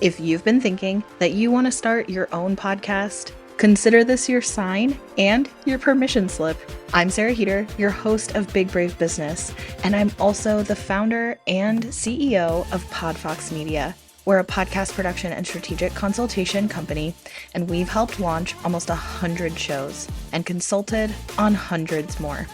If you've been thinking that you want to start your own podcast, consider this your sign and your permission slip. I'm Sarah Heater, your host of Big Brave Business, and I'm also the founder and CEO of Podfox Media. We're a podcast production and strategic consultation company, and we've helped launch almost 100 shows and consulted on hundreds more.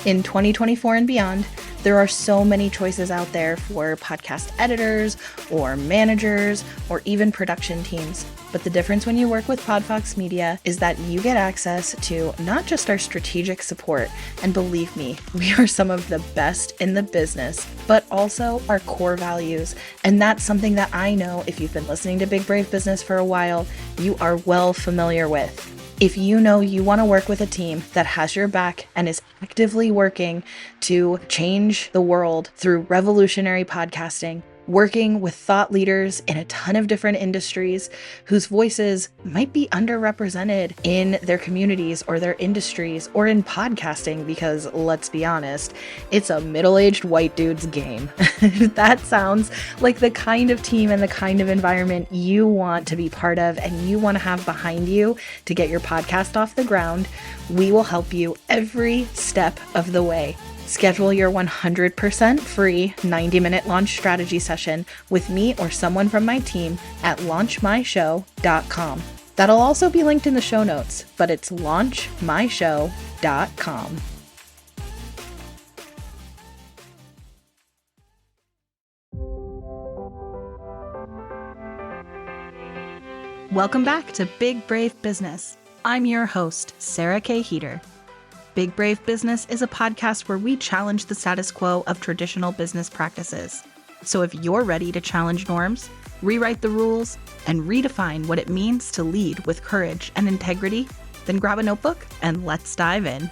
In 2024 and beyond, there are so many choices out there for podcast editors or managers or even production teams. But the difference when you work with Podfox Media is that you get access to not just our strategic support, and believe me, we are some of the best in the business, but also our core values. And that's something that I know if you've been listening to Big Brave Business for a while, you are well familiar with. If you know you want to work with a team that has your back and is actively working to change the world through revolutionary podcasting, working with thought leaders in a ton of different industries whose voices might be underrepresented in their communities or their industries or in podcasting, because let's be honest, it's a middle-aged white dude's game. That sounds like the kind of team and the kind of environment you want to be part of and you want to have behind you to get your podcast off the ground. We will help you every step of the way. Schedule your 100% free 90-minute launch strategy session with me or someone from my team at launchmyshow.com. That'll also be linked in the show notes, but it's launchmyshow.com. Welcome back to Big Brave Business. I'm your host, Sarah K. Heater. Big Brave Business is a podcast where we challenge the status quo of traditional business practices. So if you're ready to challenge norms, rewrite the rules, and redefine what it means to lead with courage and integrity, then grab a notebook and let's dive in.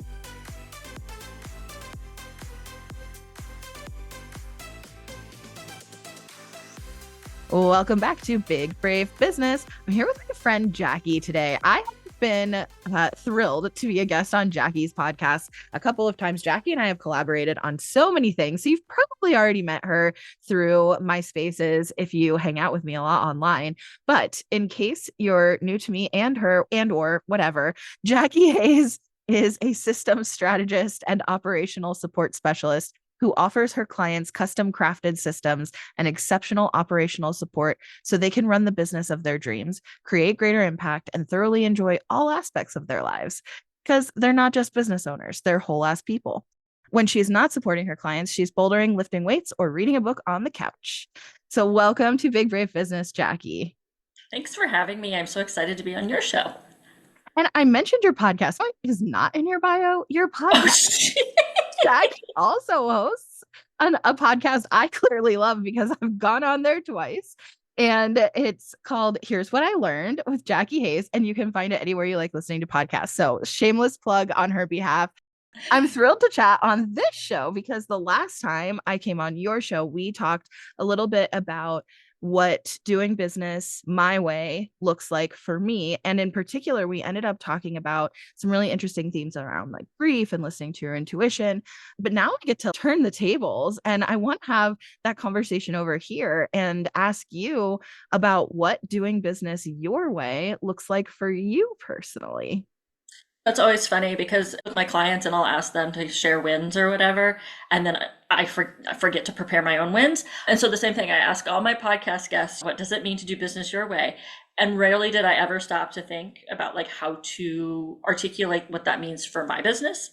Welcome back to Big Brave Business. I'm here with my friend Jacki today. I have been thrilled to be a guest on Jacki's podcast a couple of times. Jacki and I have collaborated on so many things. So you've probably already met her through my spaces if you hang out with me a lot online. But in case you're new to me and her and or whatever, Jacki Hayes is a systems strategist and operational support specialist who offers her clients custom crafted systems and exceptional operational support so they can run the business of their dreams, create greater impact, and thoroughly enjoy all aspects of their lives. Because they're not just business owners, they're whole ass people. When she's not supporting her clients, she's bouldering, lifting weights, or reading a book on the couch. So welcome to Big Brave Business, Jacki. Thanks for having me. I'm so excited to be on your show. And I mentioned your podcast. What is not in your bio? Your podcast. Jacki also hosts a podcast I clearly love because I've gone on there twice. And it's called Here's What I Learned with Jacki Hayes. And you can find it anywhere you like listening to podcasts. So shameless plug on her behalf. I'm thrilled to chat on this show because the last time I came on your show, we talked a little bit about what doing business my way looks like for me. And in particular, we ended up talking about some really interesting themes around like grief and listening to your intuition. But now I get to turn the tables and I want to have that conversation over here and ask you about what doing business your way looks like for you personally. That's always funny because with my clients and I'll ask them to share wins or whatever, and then I forget to prepare my own wins. And so the same thing, I ask all my podcast guests, what does it mean to do business your way? And rarely did I ever stop to think about like how to articulate what that means for my business.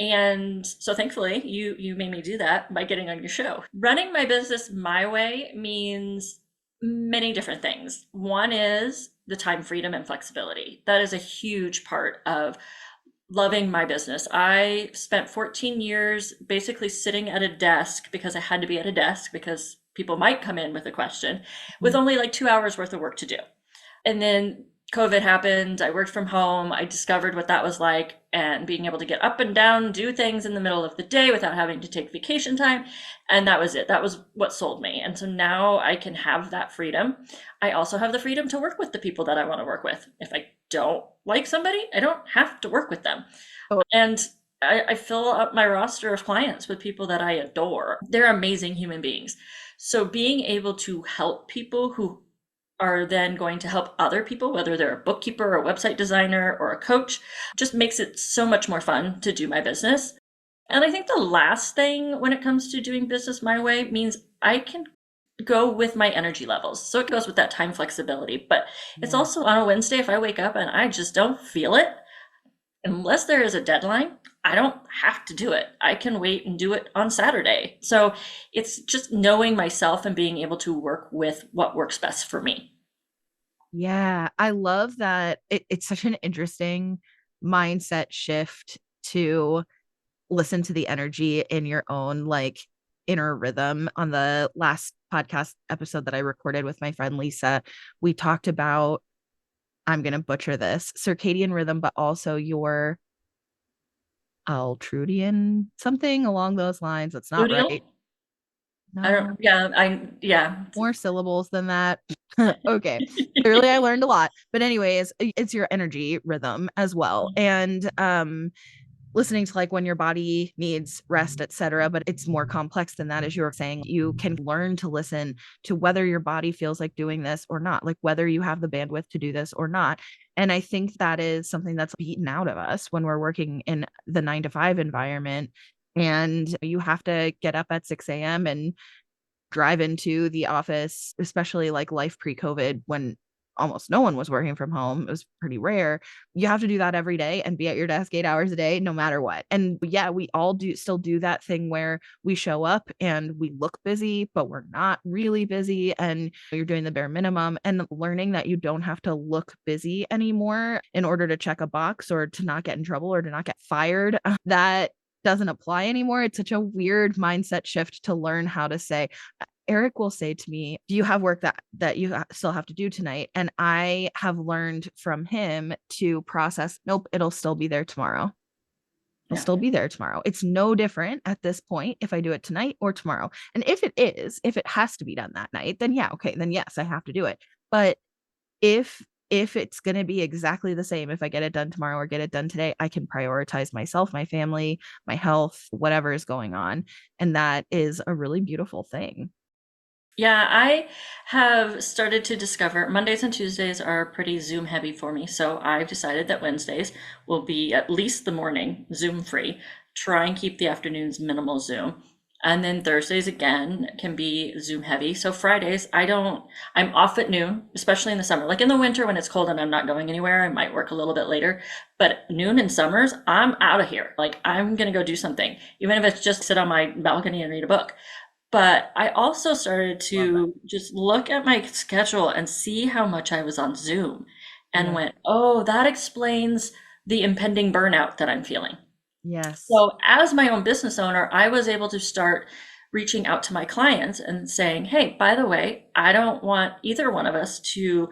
And so thankfully you made me do that by getting on your show. Running my business my way means many different things. One is the time freedom and flexibility. That is a huge part of loving my business. I spent 14 years basically sitting at a desk because I had to be at a desk because people might come in with a question with only like 2 hours worth of work to do. And then COVID happened. I worked from home. I discovered what that was like and being able to get up and down, do things in the middle of the day without having to take vacation time. And that was it. That was what sold me. And so now I can have that freedom. I also have the freedom to work with the people that I want to work with. If I don't like somebody, I don't have to work with them. And I fill up my roster of clients with people that I adore. They're amazing human beings. So being able to help people who are then going to help other people, whether they're a bookkeeper, a website designer, or a coach, just makes it so much more fun to do my business. And I think the last thing when it comes to doing business my way means I can go with my energy levels. So it goes with that time flexibility. But it's Yeah. also on a Wednesday, if I wake up and I just don't feel it, unless there is a deadline, I don't have to do it. I can wait and do it on Saturday. So it's just knowing myself and being able to work with what works best for me. Yeah, I love that. It's such an interesting mindset shift to listen to the energy in your own like inner rhythm. On the last podcast episode that I recorded with my friend Lisa, we talked about, I'm going to butcher this, circadian rhythm, but also your ultradian, something along those lines. That's not Luteal? right. I don't, No, yeah. more syllables than that. Okay. Clearly I learned a lot. But anyways, it's your energy rhythm as well. And listening to like when your body needs rest, etc. But it's more complex than that. As you were saying, you can learn to listen to whether your body feels like doing this or not, like whether you have the bandwidth to do this or not. And I think that is something that's beaten out of us when we're working in the 9 to 5 environment. And you have to get up at 6 a.m. and drive into the office, especially like life pre-COVID when almost no one was working from home. It was pretty rare. You have to do that every day and be at your desk 8 hours a day, no matter what. And yeah, we all do still do that thing where we show up and we look busy, but we're not really busy. And you're doing the bare minimum, and learning that you don't have to look busy anymore in order to check a box or to not get in trouble or to not get fired. That doesn't apply anymore. It's such a weird mindset shift to learn how to say, Eric will say to me, "Do you have work that you still have to do tonight?" And I have learned from him to process, nope, it'll still be there tomorrow. It'll Yeah. still be there tomorrow. It's no different at this point if I do it tonight or tomorrow. And if it has to be done that night, then yeah, okay, then yes, I have to do it. But if it's going to be exactly the same, if I get it done tomorrow or get it done today, I can prioritize myself, my family, my health, whatever is going on. And that is a really beautiful thing. Yeah, I have started to discover Mondays and Tuesdays are pretty Zoom heavy for me. So I've decided that Wednesdays will be at least the morning Zoom free. Try and keep the afternoons minimal Zoom. And then Thursdays again can be Zoom heavy. So Fridays, I'm off at noon, especially in the summer. Like in the winter when it's cold and I'm not going anywhere, I might work a little bit later. But noon in summers, I'm out of here. Like I'm going to go do something, even if it's just sit on my balcony and read a book. But I also started to just look at my schedule and see how much I was on Zoom and Yeah. went, oh, that explains the impending burnout that I'm feeling. Yes. So, as my own business owner, I was able to start reaching out to my clients and saying, hey, by the way, I don't want either one of us to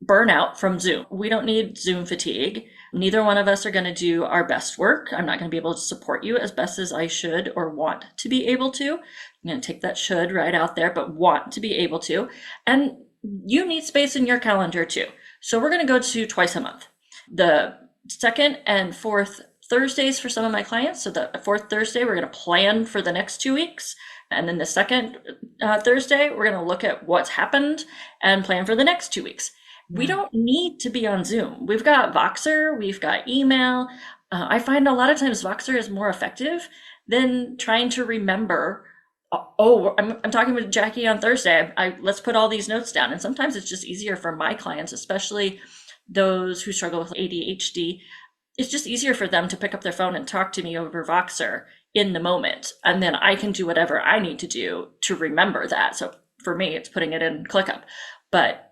burnout from Zoom. We don't need Zoom fatigue. Neither one of us are going to do our best work. I'm not going to be able to support you as best as I should or want to be able to. I'm going to take that should right out there, but want to be able to. And you need space in your calendar too. So we're going to go to twice a month. The second and fourth Thursdays for some of my clients. So the fourth Thursday, we're going to plan for the next 2 weeks. And then the second Thursday, we're going to look at what's happened and plan for the next 2 weeks. We don't need to be on Zoom. We've got Voxer, we've got email. I find a lot of times Voxer is more effective than trying to remember. Oh, I'm talking with Jackie on Thursday. Let's put all these notes down. And sometimes it's just easier for my clients, especially those who struggle with ADHD. It's just easier for them to pick up their phone and talk to me over Voxer in the moment. And then I can do whatever I need to do to remember that. So for me, it's putting it in ClickUp. But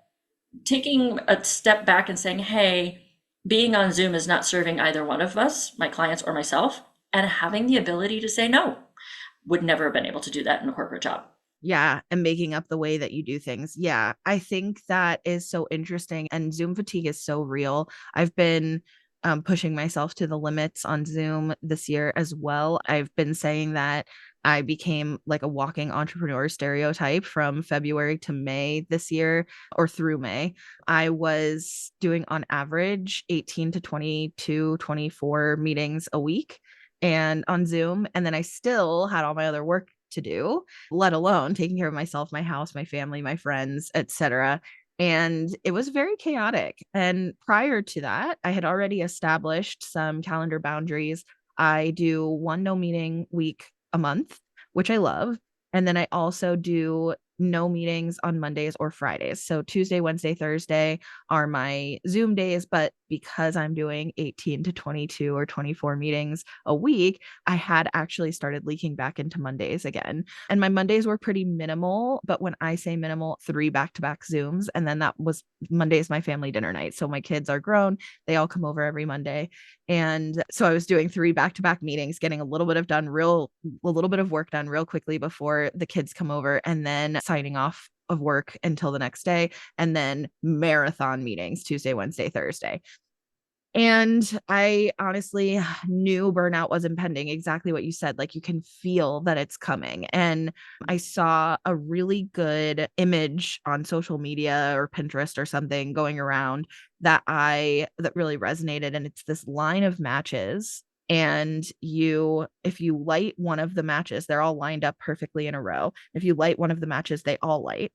taking a step back and saying, hey, being on Zoom is not serving either one of us, my clients or myself, and having the ability to say no. Would never have been able to do that in a corporate job. Yeah. And making up the way that you do things. Yeah. I think that is so interesting. And Zoom fatigue is so real. I've been pushing myself to the limits on Zoom this year as well. I've been saying that I became like a walking entrepreneur stereotype from February to May this year, or through May. I was doing on average 18 to 22, 24 meetings a week and on Zoom. And then I still had all my other work to do, let alone taking care of myself, my house, my family, my friends, etc. And it was very chaotic. And prior to that, I had already established some calendar boundaries. I do one no meeting week a month, which I love. And then I also do no meetings on Mondays or Fridays. So Tuesday, Wednesday, Thursday are my Zoom days. But because I'm doing 18 to 22 or 24 meetings a week, I had actually started leaking back into Mondays again. And my Mondays were pretty minimal. But when I say minimal, 3 back-to-back Zooms. And then that was Monday's my family dinner night. So my kids are grown. They all come over every Monday. And so I was doing 3 back-to-back meetings, getting a little bit of work done real quickly before the kids come over, and then signing off of work until the next day, and then marathon meetings Tuesday, Wednesday, Thursday. And I honestly knew burnout was impending, exactly what you said. Like, you can feel that it's coming. And I saw a really good image on social media or Pinterest or something going around that really resonated. And it's this line of matches. And if you light one of the matches, they're all lined up perfectly in a row. If you light one of the matches, they all light.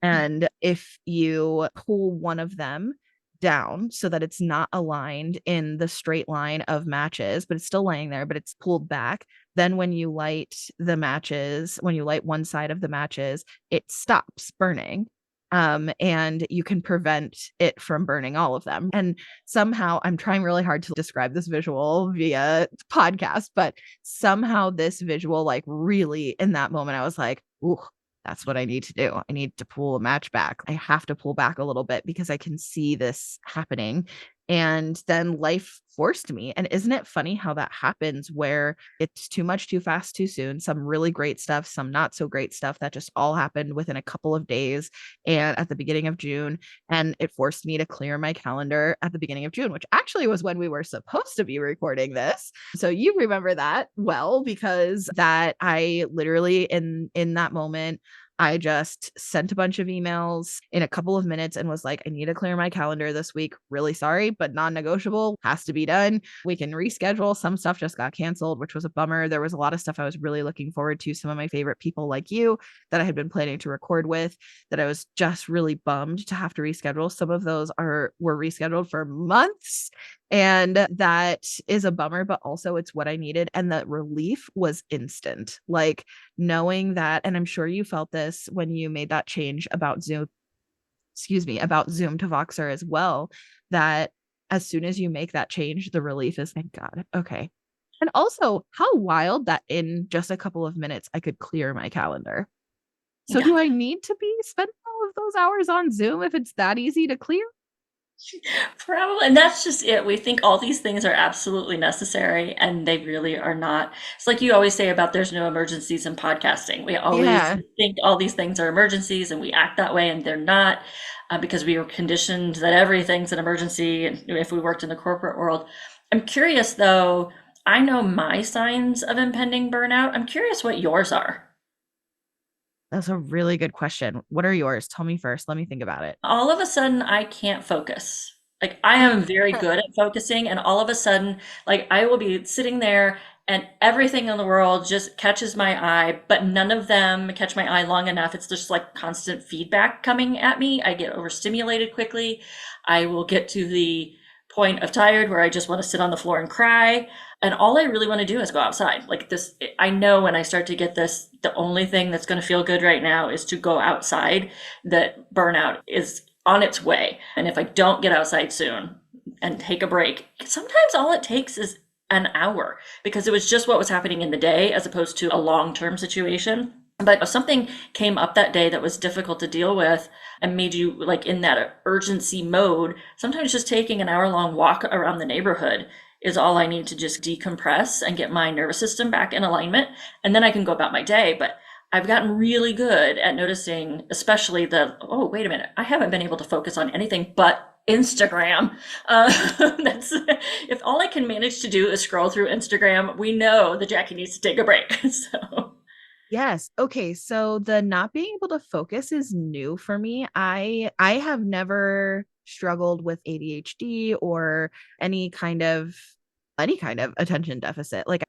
And if you pull one of them down so that it's not aligned in the straight line of matches, but it's still laying there, but it's pulled back, then when you light one side of the matches, it stops burning. And you can prevent it from burning all of them. And somehow, I'm trying really hard to describe this visual via podcast, but somehow this visual, like, really in that moment, I was like, ooh, that's what I need to do. I need to pull a match back. I have to pull back a little bit because I can see this happening. And then life forced me. And isn't it funny how that happens, where it's too much, too fast, too soon? Some really great stuff, some not so great stuff that just all happened within a couple of days and at the beginning of June. And it forced me to clear my calendar at the beginning of June, which actually was when we were supposed to be recording this. So you remember that well, because that I literally in that moment, I just sent a bunch of emails in a couple of minutes and was like, I need to clear my calendar this week. Really sorry, but non-negotiable, has to be done. We can reschedule. Some stuff just got canceled, which was a bummer. There was a lot of stuff I was really looking forward to. Some of my favorite people like you that I had been planning to record with, that I was just really bummed to have to reschedule. Some of those were rescheduled for months. And that is a bummer, but also it's what I needed. And the relief was instant. Like, knowing that, and I'm sure you felt this when you made that change about Zoom to Voxer as well, that as soon as you make that change, the relief is, thank God. Okay. And also, how wild that in just a couple of minutes, I could clear my calendar. So Yeah. do I need to be spending all of those hours on Zoom if it's that easy to clear? Probably, and that's just it. We think all these things are absolutely necessary, and they really are not. It's like you always say about there's no emergencies in podcasting. We always think all these things are emergencies, and we act that way, and they're not, because we were conditioned that everything's an emergency if we worked in the corporate world. I'm curious, though. I know my signs of impending burnout. I'm curious what yours are. That's a really good question. What are yours? Tell me first. Let me think about it. All of a sudden I can't focus. Like, I am very good at focusing, and all of a sudden, like, I will be sitting there and everything in the world just catches my eye, but none of them catch my eye long enough. It's just like constant feedback coming at me. I get overstimulated quickly. I will get to the point of tired where I just want to sit on the floor and cry. And all I really want to do is go outside. Like this, I know when I start to get this, the only thing that's going to feel good right now is to go outside. That burnout is on its way. And if I don't get outside soon and take a break, sometimes all it takes is an hour, because it was just what was happening in the day as opposed to a long-term situation. But if something came up that day that was difficult to deal with and made you like in that urgency mode, sometimes just taking an hour-long walk around the neighborhood is all I need to just decompress and get my nervous system back in alignment. And then I can go about my day. But I've gotten really good at noticing, especially oh, wait a minute, I haven't been able to focus on anything but Instagram. That's if all I can manage to do is scroll through Instagram, we know that Jacki needs to take a break. So Yes. Okay. So the not being able to focus is new for me. I have never struggled with ADHD or any kind of attention deficit. Like,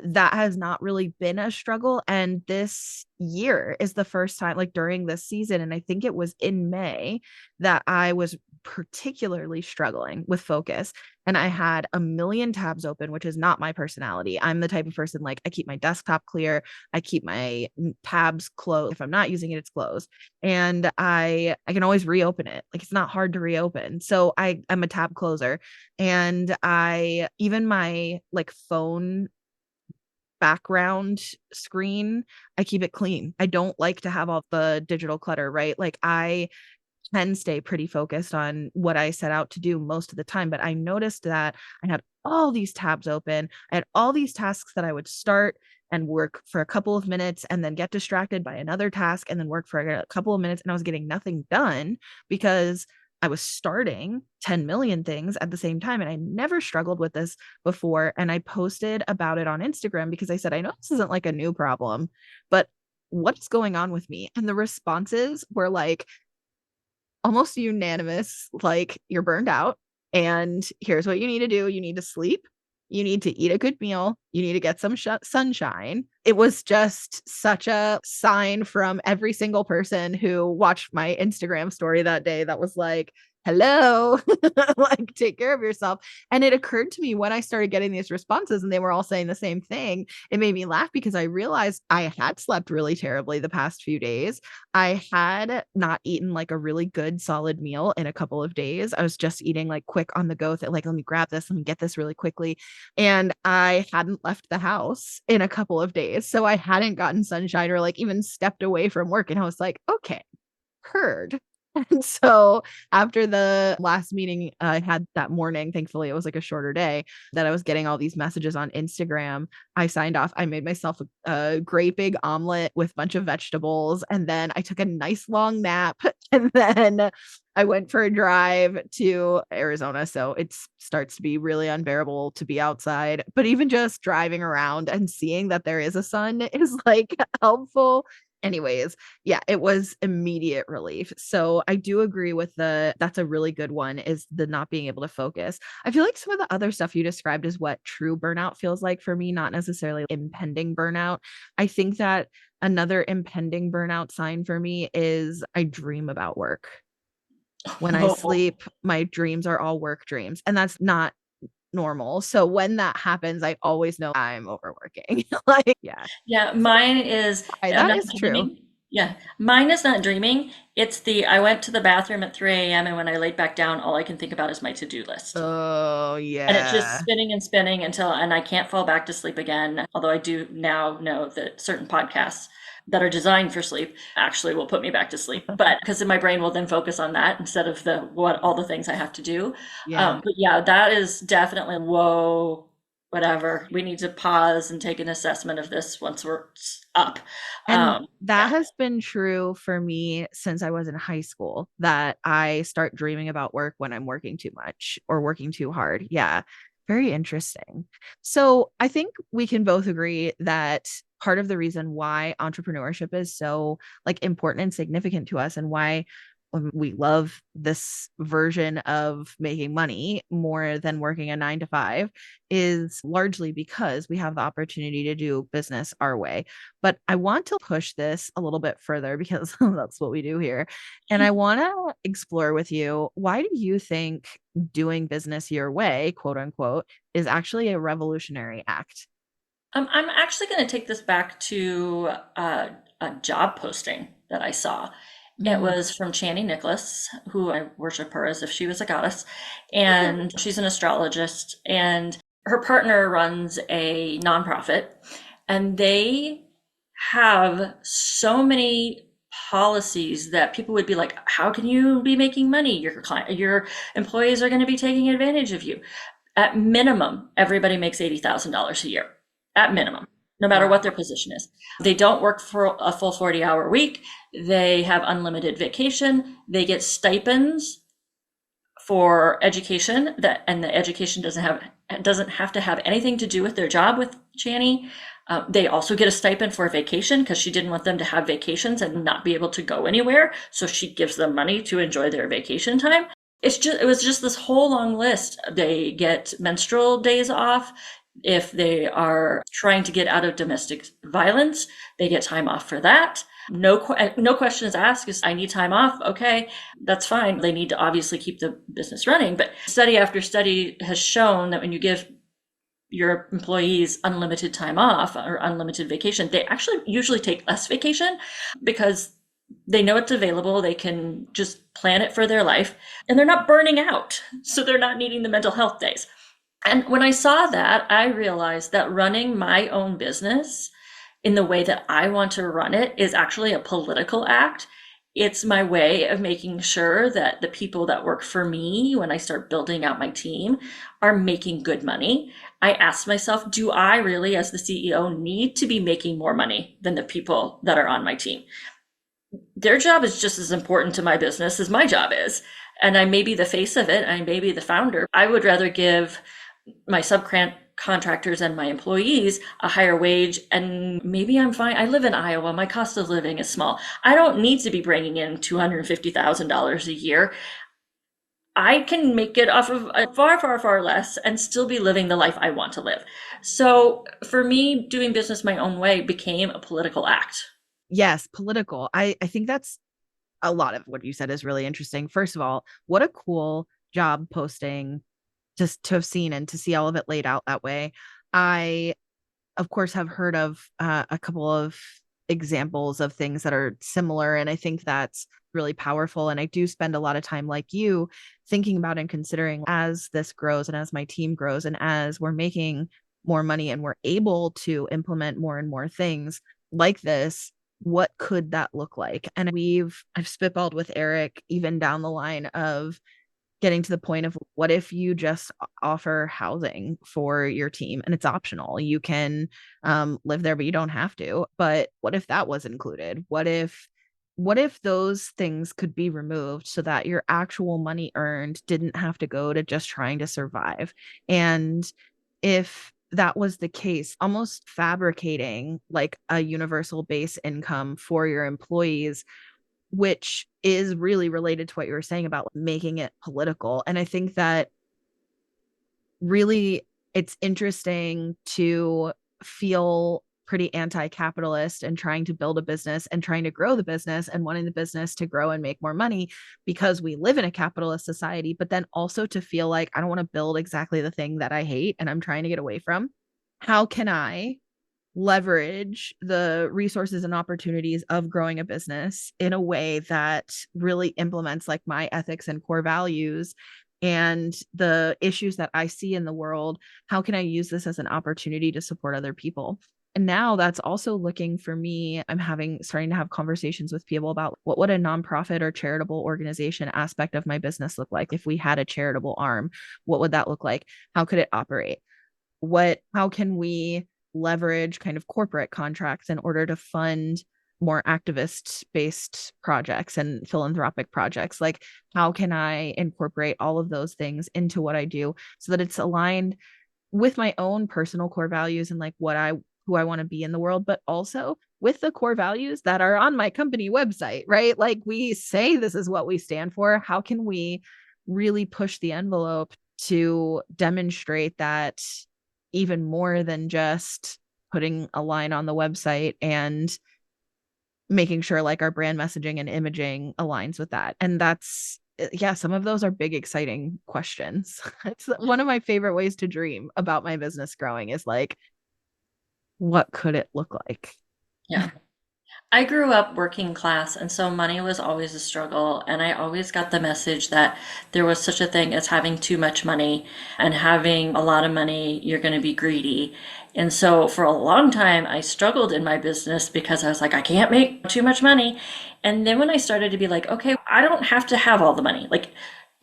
that has not really been a struggle. And this year is the first time, like during this season, and I think it was in May, that I was particularly struggling with focus. And I had a million tabs open, which is not my personality. I'm the type of person, like, I keep my desktop clear, I keep my tabs closed. If I'm not using it, it's closed. And I can always reopen it. Like, it's not hard to reopen. So I'm a tab closer. And I even my like phone background screen, I keep it clean. I don't like to have all the digital clutter, right? Like, I can stay pretty focused on what I set out to do most of the time. But I noticed that I had all these tabs open. I had all these tasks that I would start and work for a couple of minutes and then get distracted by another task and then work for a couple of minutes. And I was getting nothing done because I was starting 10 million things at the same time. And I never struggled with this before. And I posted about it on Instagram because I said, I know this isn't like a new problem, but what's going on with me? And the responses were like, almost unanimous, like, you're burned out, and here's what you need to do. You need to sleep, you need to eat a good meal, you need to get some sunshine. It was just such a sign from every single person who watched my Instagram story that day that was like, hello, like, take care of yourself. And it occurred to me when I started getting these responses and they were all saying the same thing, it made me laugh because I realized I had slept really terribly the past few days. I had not eaten like a really good solid meal in a couple of days. I was just eating like quick on the go, like, let me grab this, let me get this really quickly. And I hadn't left the house in a couple of days. So I hadn't gotten sunshine or like even stepped away from work. And I was like, okay, heard. And so after the last meeting I had that morning, thankfully it was like a shorter day, that I was getting all these messages on Instagram. I signed off. I made myself a great big omelet with a bunch of vegetables. And then I took a nice long nap. And then I went for a drive to Arizona. So it starts to be really unbearable to be outside. But even just driving around and seeing that there is a sun is like helpful. Anyways, yeah, it was immediate relief. So I do agree with that's a really good one, is the not being able to focus. I feel like some of the other stuff you described is what true burnout feels like for me, not necessarily impending burnout. I think that another impending burnout sign for me is I dream about work. When I sleep, my dreams are all work dreams, and that's not normal. So when that happens, I always know I'm overworking. Like, yeah. Yeah, mine is, I'm That not is true. dreaming. Yeah, mine is not dreaming. It's I went to the bathroom at 3 a.m. and when I laid back down, all I can think about is my to-do list. Oh, And it's just yeah. spinning and spinning and I can't fall back to sleep again. Although I do now know that certain podcasts that are designed for sleep actually will put me back to sleep. But because my brain will then focus on that instead of all the things I have to do. Yeah. But yeah, that is definitely, whoa, whatever. We need to pause and take an assessment of this once we're up. And that Yeah. has been true for me since I was in high school, that I start dreaming about work when I'm working too much or working too hard. Yeah. Very interesting. So I think we can both agree that part of the reason why entrepreneurship is so like important and significant to us, and why we love this version of making money more than working a 9 to 5, is largely because we have the opportunity to do business our way. But I want to push this a little bit further because that's what we do here. And I want to explore with you, why do you think doing business your way, quote unquote, is actually a revolutionary act? I'm actually going to take this back to a job posting that I saw. It was from Chani Nicholas, who I worship her as if she was a goddess. And she's an astrologist, and her partner runs a nonprofit, and they have so many policies that people would be like, how can you be making money? Your employees are going to be taking advantage of you. At minimum, everybody makes $80,000 a year, at minimum, no matter what their position is. They don't work for a full 40-hour week. They have unlimited vacation. They get stipends for education, and the education doesn't have to have anything to do with their job with Chani. They also get a stipend for vacation because she didn't want them to have vacations and not be able to go anywhere. So she gives them money to enjoy their vacation time. It was just this whole long list. They get menstrual days off. If they are trying to get out of domestic violence, they get time off for that. No questions asked. Is I need time off. Okay, that's fine. They need to obviously keep the business running. But study after study has shown that when you give your employees unlimited time off or unlimited vacation, they actually usually take less vacation because they know it's available. They can just plan it for their life and they're not burning out. So they're not needing the mental health days. And when I saw that, I realized that running my own business in the way that I want to run it is actually a political act. It's my way of making sure that the people that work for me when I start building out my team are making good money. I asked myself, do I really, as the CEO, need to be making more money than the people that are on my team? Their job is just as important to my business as my job is. And I may be the face of it, I may be the founder. I would rather give my subcontractors and my employees a higher wage, and maybe I'm fine. I live in Iowa. My cost of living is small. I don't need to be bringing in $250,000 a year. I can make it off of far, far, far less and still be living the life I want to live. So for me, doing business my own way became a political act. Yes, political. I think that's a lot of what you said is really interesting. First of all, what a cool job posting just to have seen and to see all of it laid out that way. I, of course, have heard of a couple of examples of things that are similar. And I think that's really powerful. And I do spend a lot of time, like you, thinking about and considering as this grows and as my team grows and as we're making more money and we're able to implement more and more things like this, what could that look like? And I've spitballed with Eric even down the line of getting to the point of what if you just offer housing for your team and it's optional? You can live there, but you don't have to. But what if that was included? What if those things could be removed so that your actual money earned didn't have to go to just trying to survive? And if that was the case, almost fabricating like a universal base income for your employees, which is really related to what you were saying about making it political. And I think that really it's interesting to feel pretty anti-capitalist and trying to build a business and trying to grow the business and wanting the business to grow and make more money because we live in a capitalist society, but then also to feel like I don't want to build exactly the thing that I hate and I'm trying to get away from. How can I leverage the resources and opportunities of growing a business in a way that really implements like my ethics and core values and the issues that I see in the world? How can I use this as an opportunity to support other people? And now that's also looking for me. Starting to have conversations with people about what would a nonprofit or charitable organization aspect of my business look like if we had a charitable arm? What would that look like? How could it operate? How can we leverage kind of corporate contracts in order to fund more activist based projects and philanthropic projects? Like, how can I incorporate all of those things into what I do so that it's aligned with my own personal core values and like who I want to be in the world, but also with the core values that are on my company website, right? Like, we say this is what we stand for. How can we really push the envelope to demonstrate that even more than just putting a line on the website and making sure like our brand messaging and imaging aligns with that? And that's, yeah, some of those are big, exciting questions. It's one of my favorite ways to dream about my business growing is like, what could it look like? Yeah. I grew up working class, and so money was always a struggle. And I always got the message that there was such a thing as having too much money, and having a lot of money, you're going to be greedy. And so for a long time, I struggled in my business because I was like, I can't make too much money. And then when I started to be like, okay, I don't have to have all the money. Like,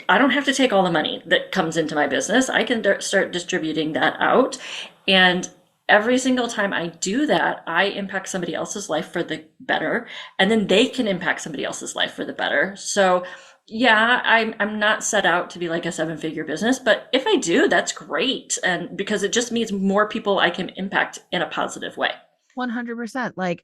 I don't have to take all the money that comes into my business. I can start distributing that out. And every single time I do that, I impact somebody else's life for the better, and then they can impact somebody else's life for the better. So yeah, I'm not set out to be like a seven-figure business, but if I do, that's great. And because it just means more people I can impact in a positive way. 100%. Like,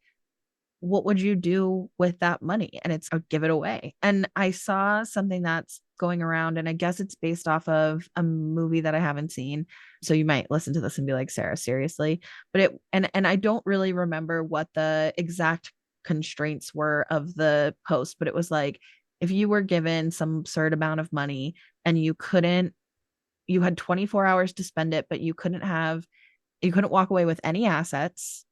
what would you do with that money? And it's give it away. And I saw something that's going around, and I guess it's based off of a movie that I haven't seen. So you might listen to this and be like, Sarah, seriously? But and I don't really remember what the exact constraints were of the post, but it was like, if you were given some absurd amount of money and you had 24 hours to spend it, but you couldn't walk away with any assets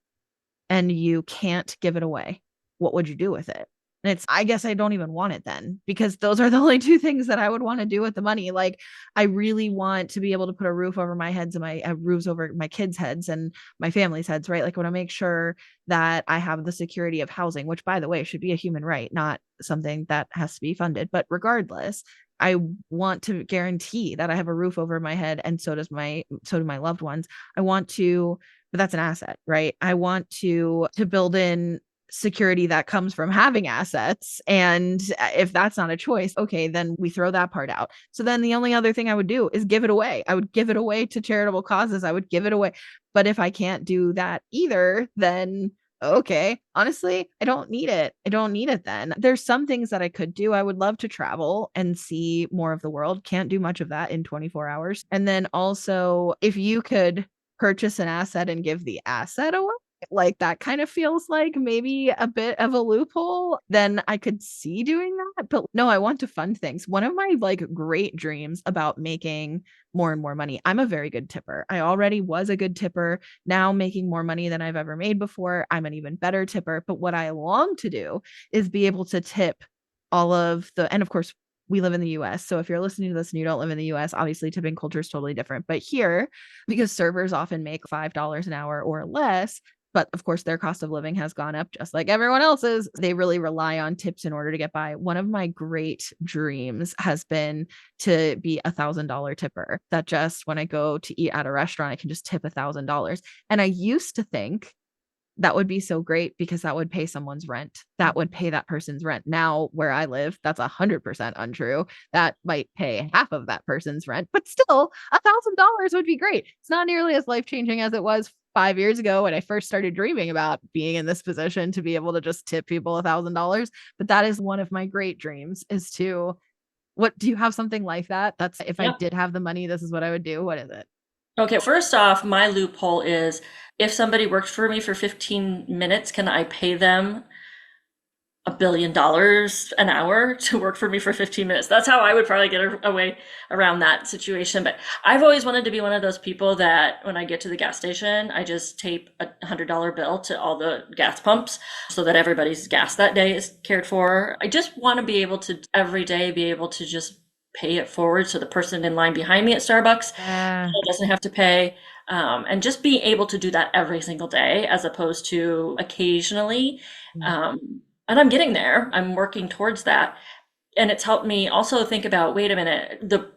and you can't give it away, what would you do with it? And I guess I don't even want it then, because those are the only two things that I would want to do with the money. Like, I really want to be able to put a roof over my heads and my roofs over my kids' heads and my family's heads, right? Like, I want to make sure that I have the security of housing, which, by the way, should be a human right, not something that has to be funded. But regardless, I want to guarantee that I have a roof over my head, and so do my loved ones. I want to, but that's an asset, right? I want to build in security that comes from having assets. And if that's not a choice, okay, then we throw that part out. So then the only other thing I would do is give it away. I would give it away to charitable causes. I would give it away. But if I can't do that either, then okay, honestly, I don't need it. I don't need it then. There's some things that I could do. I would love to travel and see more of the world. Can't do much of that in 24 hours. And then also, if you could purchase an asset and give the asset away, like, that kind of feels like maybe a bit of a loophole, then I could see doing that. But no, I want to fund things. One of my like great dreams about making more and more money. I'm a very good tipper. I already was a good tipper. Now, making more money than I've ever made before, I'm an even better tipper. But what I long to do is be able to tip all of the, and of course, we live in the US. So if you're listening to this and you don't live in the US, obviously tipping culture is totally different. But here, because servers often make $5 an hour or less, but of course, their cost of living has gone up just like everyone else's. They really rely on tips in order to get by. One of my great dreams has been to be $1,000 tipper. That just when I go to eat at a restaurant, I can just tip $1,000. And I used to think that would be so great because that would pay someone's rent. That would pay that person's rent. Now, where I live, that's 100% untrue. That might pay half of that person's rent, but still, $1,000 would be great. It's not nearly as life-changing as it was 5 years ago when I first started dreaming about being in this position to be able to just tip people $1,000. But that is one of my great dreams, is to, what, do you have something like that? That's, if I did have the money, this is what I would do. What is it? Okay, first off, my loophole is if somebody works for me for 15 minutes, can I pay them $1 billion an hour to work for me for 15 minutes? That's how I would probably get away around that situation. But I've always wanted to be one of those people that when I get to the gas station, I just tape a $100 bill to all the gas pumps so that everybody's gas that day is cared for. I just want to be able to every day be able to just pay it forward so the person in line behind me at Starbucks doesn't have to pay. And just be able to do that every single day as opposed to occasionally. And I'm getting there. I'm working towards that. And it's helped me also think about, wait a minute, the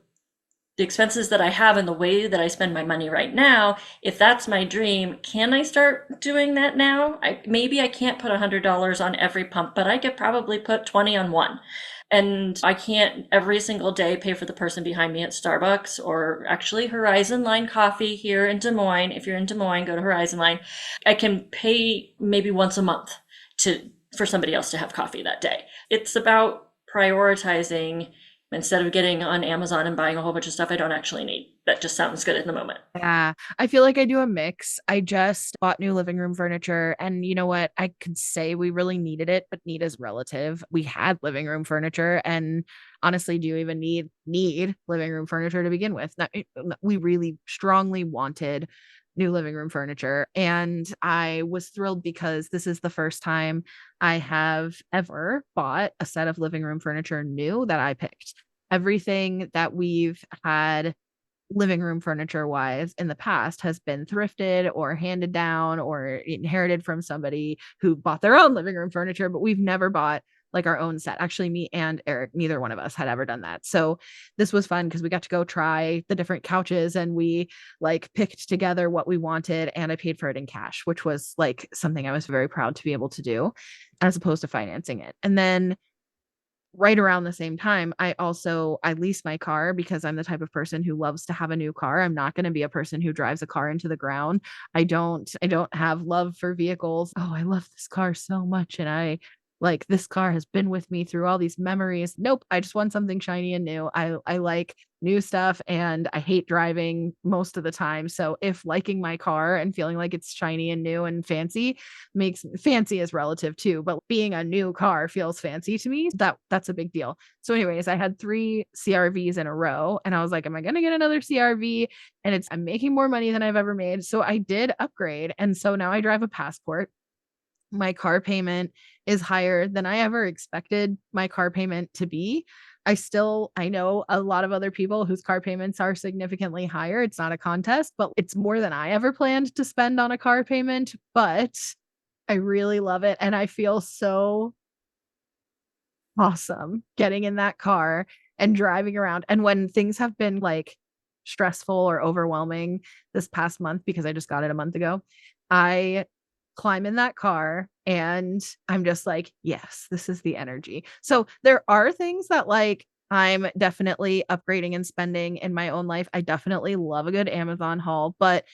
expenses that I have and the way that I spend my money right now, if that's my dream, can I start doing that now? Maybe I can't put $100 on every pump, but I could probably put 20 on one. And I can't every single day pay for the person behind me at Starbucks, or actually Horizon Line coffee here in Des Moines. If you're in Des Moines, go to Horizon Line. I can pay maybe once a month for somebody else to have coffee that day. It's about prioritizing instead of getting on Amazon and buying a whole bunch of stuff I don't actually need. That just sounds good in the moment. Yeah, I feel like I do a mix. I just bought new living room furniture, and you know what? I could say we really needed it, but need is relative. We had living room furniture, and honestly, do you even need living room furniture to begin with? We really strongly wanted new living room furniture, and I was thrilled because this is the first time I have ever bought a set of living room furniture new that I picked. Everything that we've had living room furniture wise in the past has been thrifted or handed down or inherited from somebody who bought their own living room furniture, but we've never bought like our own set. Actually, me and Eric, neither one of us had ever done that. So this was fun because we got to go try the different couches and we like picked together what we wanted, and I paid for it in cash, which was like something I was very proud to be able to do as opposed to financing it. And then right around the same time, I lease my car because I'm the type of person who loves to have a new car. I'm not going to be a person who drives a car into the ground. I don't have love for vehicles. Oh, I love this car so much and I like this car has been with me through all these memories. Nope, I just want something shiny and new. I like new stuff, and I hate driving most of the time. So if liking my car and feeling like it's shiny and new and fancy makes fancy is relative too, but being a new car feels fancy to me, that's a big deal. So anyways, I had 3 CRVs in a row, and I was like, am I going to get another CRV? And I'm making more money than I've ever made. So I did upgrade. And so now I drive a Passport. My car payment is higher than I ever expected my car payment to be. I know a lot of other people whose car payments are significantly higher. It's not a contest, but it's more than I ever planned to spend on a car payment. But I really love it. And I feel so awesome getting in that car and driving around. And when things have been like stressful or overwhelming this past month, because I just got it a month ago, I climb in that car and I'm just like, yes, this is the energy. So there are things that like I'm definitely upgrading and spending in my own life. I definitely love a good Amazon haul, but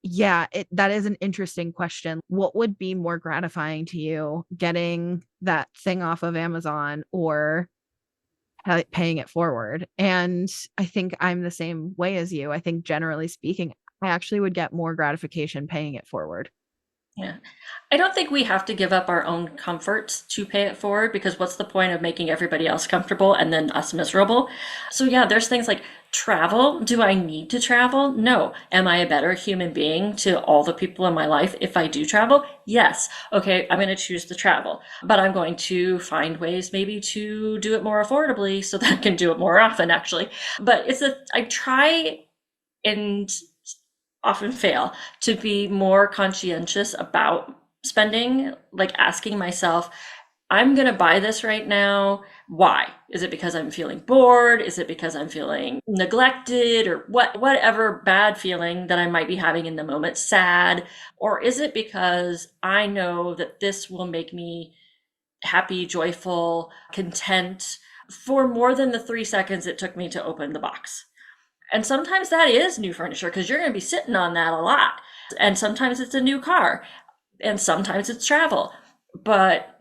yeah, that is an interesting question. What would be more gratifying to you, getting that thing off of Amazon or paying it forward? And I think I'm the same way as you. I think generally speaking, I actually would get more gratification paying it forward. Yeah. I don't think we have to give up our own comforts to pay it forward, because what's the point of making everybody else comfortable and then us miserable? So yeah, there's things like travel. Do I need to travel? No. Am I a better human being to all the people in my life if I do travel? Yes. Okay, I'm going to choose to travel, but I'm going to find ways maybe to do it more affordably so that I can do it more often, actually. But I try and often fail to be more conscientious about spending, like asking myself, I'm going to buy this right now. Why? Is it because I'm feeling bored? Is it because I'm feeling neglected, or whatever bad feeling that I might be having in the moment, sad? Or is it because I know that this will make me happy, joyful, content for more than the 3 seconds it took me to open the box? And sometimes that is new furniture, because you're going to be sitting on that a lot. And sometimes it's a new car, and sometimes it's travel. But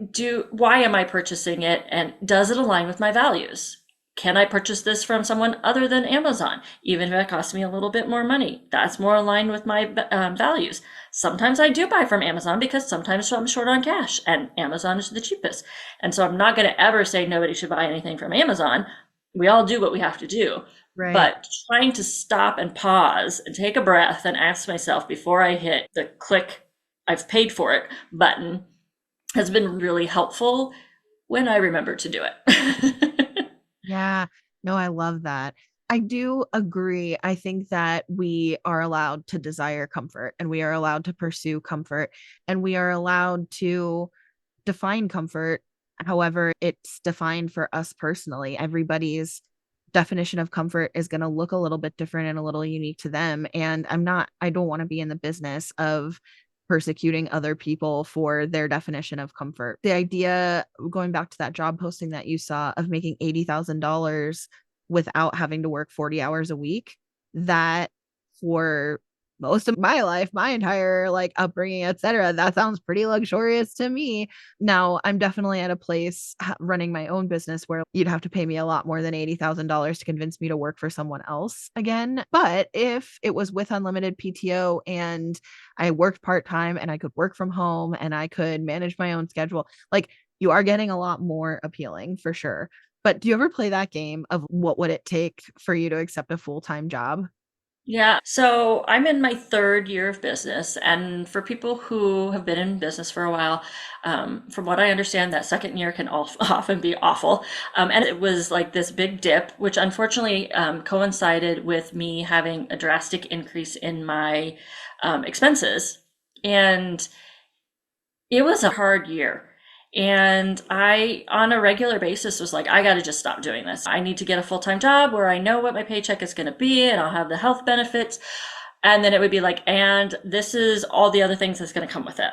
why am I purchasing it, and does it align with my values? Can I purchase this from someone other than Amazon, even if it costs me a little bit more money? That's more aligned with my values. Sometimes I do buy from Amazon because sometimes I'm short on cash and Amazon is the cheapest. And so I'm not going to ever say nobody should buy anything from Amazon. We all do what we have to do. Right. But trying to stop and pause and take a breath and ask myself before I hit the click, I've paid for it button, has been really helpful when I remember to do it. Yeah, no, I love that. I do agree. I think that we are allowed to desire comfort, and we are allowed to pursue comfort, and we are allowed to define comfort however it's defined for us personally. Everybody's definition of comfort is going to look a little bit different and a little unique to them. And I don't want to be in the business of persecuting other people for their definition of comfort. The idea, going back to that job posting that you saw, of making $80,000 without having to work 40 hours a week, that for most of my life, my entire like upbringing, etc., that sounds pretty luxurious to me. Now, I'm definitely at a place running my own business where you'd have to pay me a lot more than $80,000 to convince me to work for someone else again. But if it was with unlimited PTO and I worked part-time and I could work from home and I could manage my own schedule, like, you are getting a lot more appealing for sure. But do you ever play that game of what would it take for you to accept a full-time job? Yeah, so I'm in my 3rd year of business, and for people who have been in business for a while, from what I understand, that second year can often be awful. And it was like this big dip, which unfortunately coincided with me having a drastic increase in my expenses. And it was a hard year. And I, on a regular basis, was like, I got to just stop doing this. I need to get a full-time job where I know what my paycheck is going to be and I'll have the health benefits. And then it would be like, and this is all the other things that's going to come with it.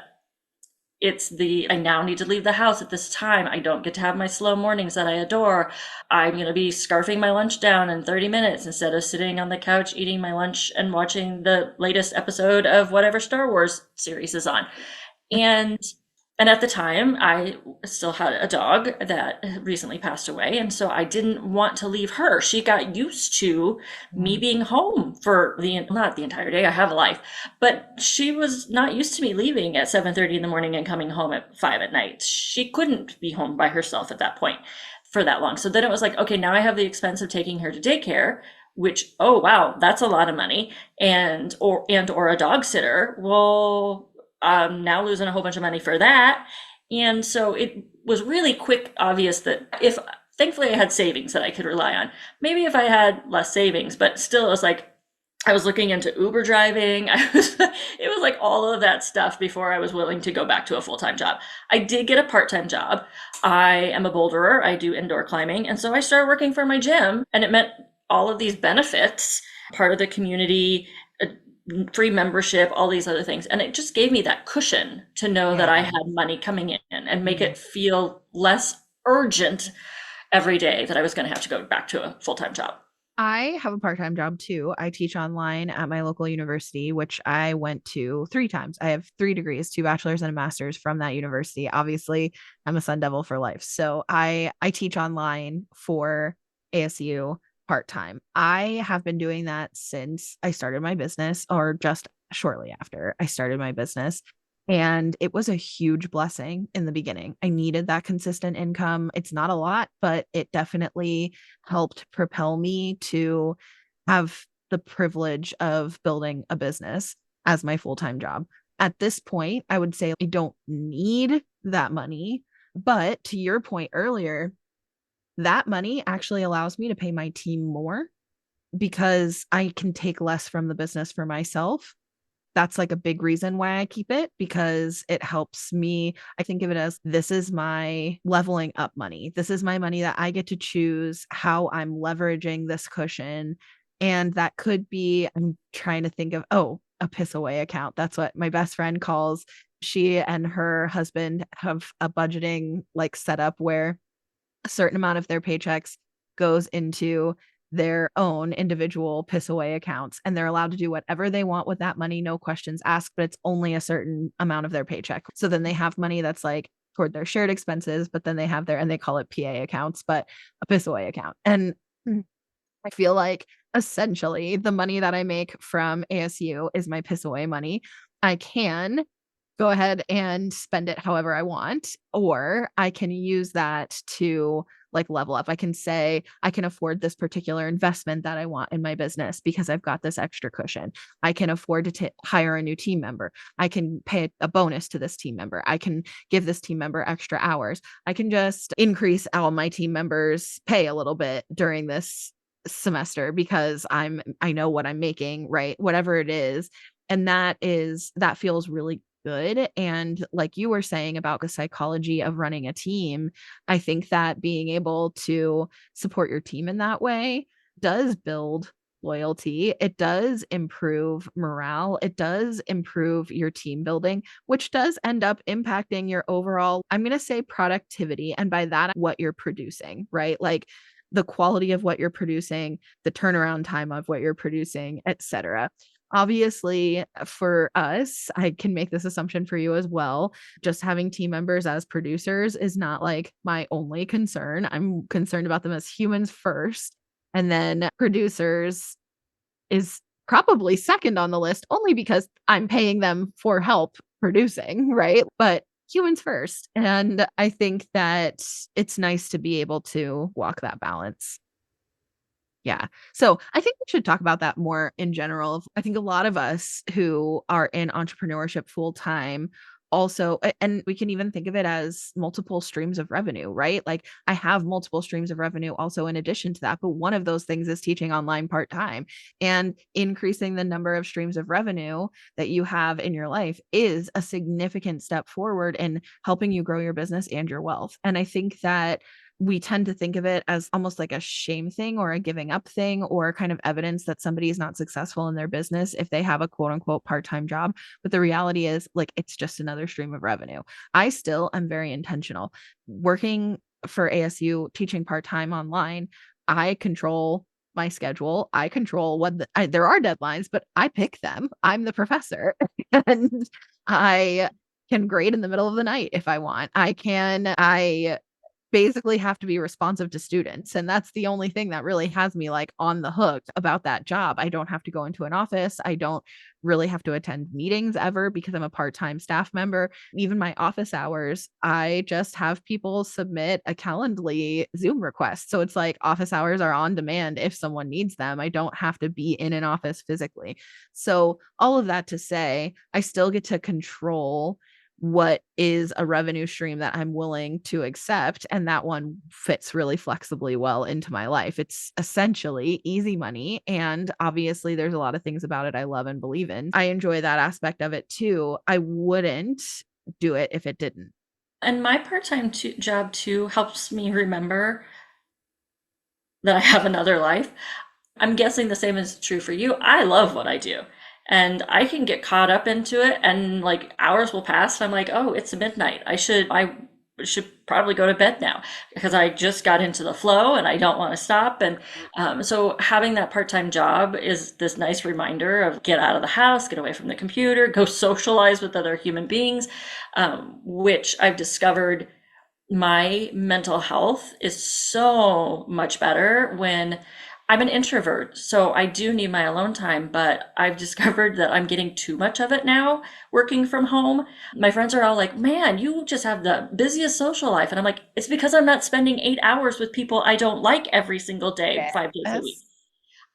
I now need to leave the house at this time. I don't get to have my slow mornings that I adore. I'm going to be scarfing my lunch down in 30 minutes instead of sitting on the couch eating my lunch and watching the latest episode of whatever Star Wars series is on. And And at the time, I still had a dog that recently passed away. And so I didn't want to leave her. She got used to me being home for not the entire day. I have a life, but she was not used to me leaving at 7:30 in the morning and coming home at 5 at night. She couldn't be home by herself at that point for that long. So then it was like, okay, now I have the expense of taking her to daycare, which, oh wow, that's a lot of money. And or a dog sitter. Well, I'm now losing a whole bunch of money for that. And so it was really quick, obvious that if, thankfully, I had savings that I could rely on. Maybe if I had less savings, but still, it was like I was looking into Uber driving. It was like all of that stuff before I was willing to go back to a full time job. I did get a part time job. I am a boulderer, I do indoor climbing. And so I started working for my gym, and it meant all of these benefits, part of the community, free membership, all these other things. And it just gave me that cushion to know that I had money coming in and make it feel less urgent every day that I was going to have to go back to a full-time job. I have a part-time job too. I teach online at my local university, which I went to 3 times. I have 3 degrees, 2 bachelor's and a master's from that university. Obviously, I'm a Sun Devil for life. So I teach online for ASU part-time. I have been doing that since I started my business, or just shortly after I started my business. And it was a huge blessing in the beginning. I needed that consistent income. It's not a lot, but it definitely helped propel me to have the privilege of building a business as my full-time job. At this point, I would say I don't need that money. But to your point earlier, that money actually allows me to pay my team more because I can take less from the business for myself. That's like a big reason why I keep it, because it helps me. I think of it as, this is my leveling up money. This is my money that I get to choose how I'm leveraging this cushion. And that could be, I'm trying to think of, a piss away account. That's what my best friend calls. She and her husband have a budgeting like setup where a certain amount of their paychecks goes into their own individual piss away accounts, and they're allowed to do whatever they want with that money, no questions asked, but it's only a certain amount of their paycheck. So then they have money that's like toward their shared expenses, but then they have and they call it PA accounts, but a piss away account. And I feel like essentially the money that I make from ASU is my piss away money. I can go ahead and spend it however I want, or I can use that to like level up. I can say I can afford this particular investment that I want in my business because I've got this extra cushion. I can afford to hire a new team member. I can pay a bonus to this team member. I can give this team member extra hours. I can just increase all my team members' pay a little bit during this semester because I know what I'm making, right? Whatever it is. And that feels really good. And like you were saying about the psychology of running a team, I think that being able to support your team in that way does build loyalty. It does improve morale. It does improve your team building, which does end up impacting your overall, I'm going to say, productivity. And by that, what you're producing, right? Like the quality of what you're producing, the turnaround time of what you're producing, etc. Obviously, for us, I can make this assumption for you as well. Just having team members as producers is not like my only concern. I'm concerned about them as humans first. And then producers is probably second on the list, only because I'm paying them for help producing, right? But humans first. And I think that it's nice to be able to walk that balance. Yeah. So I think we should talk about that more in general. I think a lot of us who are in entrepreneurship full time also, and we can even think of it as multiple streams of revenue, right? Like I have multiple streams of revenue also in addition to that, but one of those things is teaching online part time, and increasing the number of streams of revenue that you have in your life is a significant step forward in helping you grow your business and your wealth. And I think that we tend to think of it as almost like a shame thing or a giving up thing, or kind of evidence that somebody is not successful in their business if they have a quote unquote part-time job. But the reality is, like, it's just another stream of revenue. I still am very intentional working for ASU, teaching part-time online. I control my schedule. I control what there are deadlines, but I pick them. I'm the professor. And I can grade in the middle of the night if I want. I basically have to be responsive to students. And that's the only thing that really has me like on the hook about that job. I don't have to go into an office. I don't really have to attend meetings ever because I'm a part-time staff member. Even my office hours, I just have people submit a Calendly Zoom request. So it's like office hours are on demand if someone needs them. I don't have to be in an office physically. So all of that to say, I still get to control what is a revenue stream that I'm willing to accept. And that one fits really flexibly well into my life. It's essentially easy money. And obviously, there's a lot of things about it I love and believe in. I enjoy that aspect of it too. I wouldn't do it if it didn't. And my part-time job too helps me remember that I have another life. I'm guessing the same is true for you. I love what I do. And I can get caught up into it and like hours will pass. And I'm like, oh, it's midnight. I should probably go to bed now because I just got into the flow and I don't want to stop. And so having that part-time job is this nice reminder of get out of the house, get away from the computer, go socialize with other human beings, which I've discovered my mental health is so much better when I'm an introvert, so I do need my alone time, but I've discovered that I'm getting too much of it now working from home. My friends are all like, man, you just have the busiest social life. And I'm like, it's because I'm not spending 8 hours with people I don't like every single day, 5 days a week.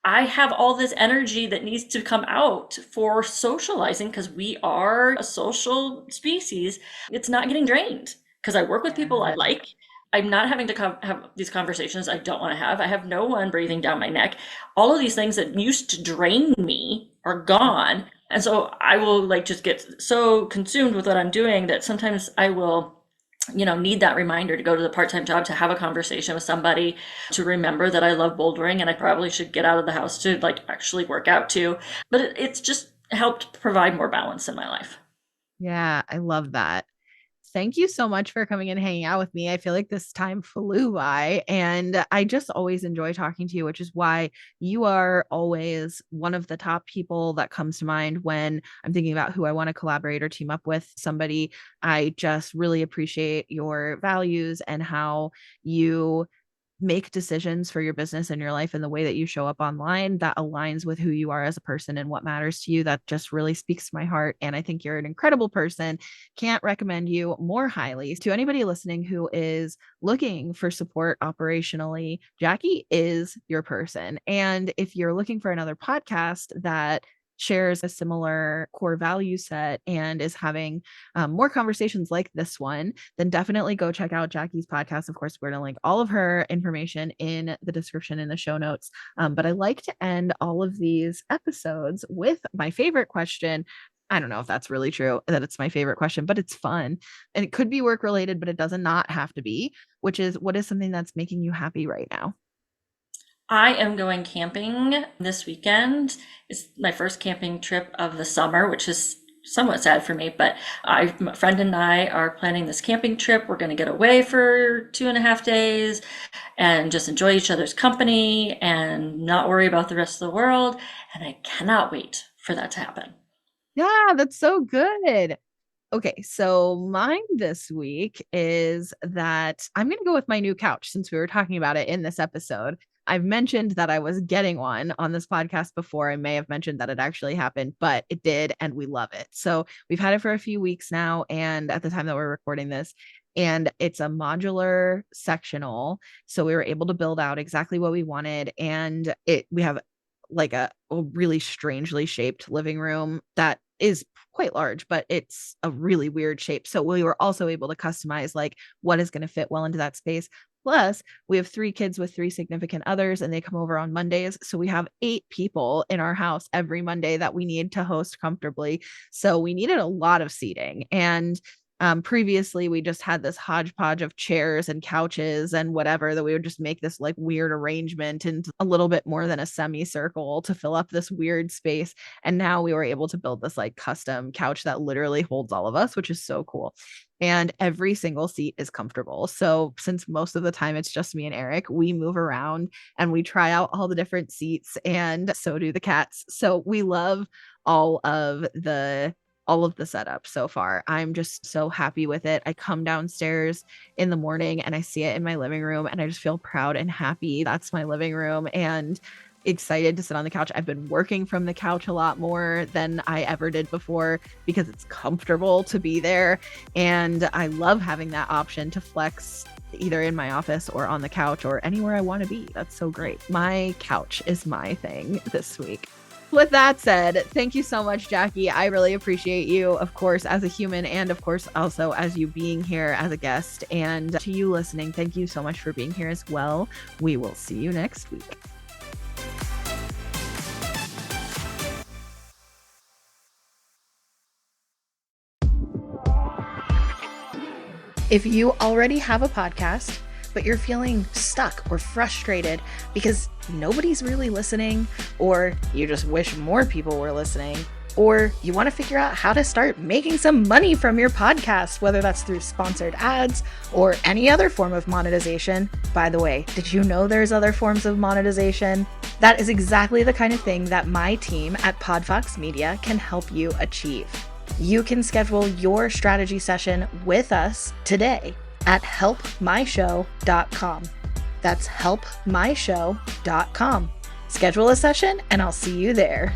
I have all this energy that needs to come out for socializing because we are a social species. It's not getting drained because I work with people I like. I'm not having to have these conversations I don't want to have. I have no one breathing down my neck. All of these things that used to drain me are gone. And so I will like just get so consumed with what I'm doing that sometimes I will need that reminder to go to the part-time job to have a conversation with somebody to remember that I love bouldering and I probably should get out of the house to like actually work out too. But it's just helped provide more balance in my life. Yeah, I love that. Thank you so much for coming and hanging out with me. I feel like this time flew by, and I just always enjoy talking to you, which is why you are always one of the top people that comes to mind when I'm thinking about who I want to collaborate or team up with somebody. I just really appreciate your values and how you make decisions for your business and your life and the way that you show up online that aligns with who you are as a person and what matters to you. That just really speaks to my heart. And I think you're an incredible person. Can't recommend you more highly. To anybody listening who is looking for support operationally, Jacki is your person. And if you're looking for another podcast that shares a similar core value set and is having more conversations like this one, then definitely go check out Jacki's podcast. Of course, we're going to link all of her information in the description in the show notes. But I like to end all of these episodes with my favorite question. I don't know if that's really true that it's my favorite question, but it's fun. And it could be work related, but it does not have to be, which is what is something that's making you happy right now? I am going camping this weekend. It's my first camping trip of the summer, which is somewhat sad for me, but my friend and I are planning this camping trip. We're going to get away for 2.5 days and just enjoy each other's company and not worry about the rest of the world. And I cannot wait for that to happen. Yeah, that's so good. Okay, so mine this week is that I'm going to go with my new couch since we were talking about it in this episode. I've mentioned that I was getting one on this podcast before. I may have mentioned that it actually happened, but it did, and we love it. So we've had it for a few weeks now, and at the time that we're recording this, and it's a modular sectional. So we were able to build out exactly what we wanted, and we have like a really strangely shaped living room that is quite large, but it's a really weird shape. So we were also able to customize like what is going to fit well into that space. Plus, we have 3 kids with 3 significant others, and they come over on Mondays. So we have 8 people in our house every Monday that we need to host comfortably. So we needed a lot of seating. And previously, we just had this hodgepodge of chairs and couches and whatever that we would just make this like weird arrangement into a little bit more than a semicircle to fill up this weird space. And now we were able to build this like custom couch that literally holds all of us, which is so cool. And every single seat is comfortable. So since most of the time it's just me and Eric, we move around and we try out all the different seats, and so do the cats. So we love all of all of the setup so far. I'm just so happy with it. I come downstairs in the morning and I see it in my living room and I just feel proud and happy. That's my living room and excited to sit on the couch. I've been working from the couch a lot more than I ever did before because it's comfortable to be there. And I love having that option to flex either in my office or on the couch or anywhere I want to be. That's so great. My couch is my thing this week. With that said, thank you so much, Jacki. I really appreciate you, of course, as a human and of course also as you being here as a guest. And to you listening, thank you so much for being here as well. We will see you next week. If you already have a podcast, but you're feeling stuck or frustrated because nobody's really listening, or you just wish more people were listening, or you want to figure out how to start making some money from your podcast, whether that's through sponsored ads or any other form of monetization. By the way, did you know there's other forms of monetization? That is exactly the kind of thing that my team at Podfox Media can help you achieve. You can schedule your strategy session with us today at helpmyshow.com. That's helpmyshow.com. Schedule a session and I'll see you there.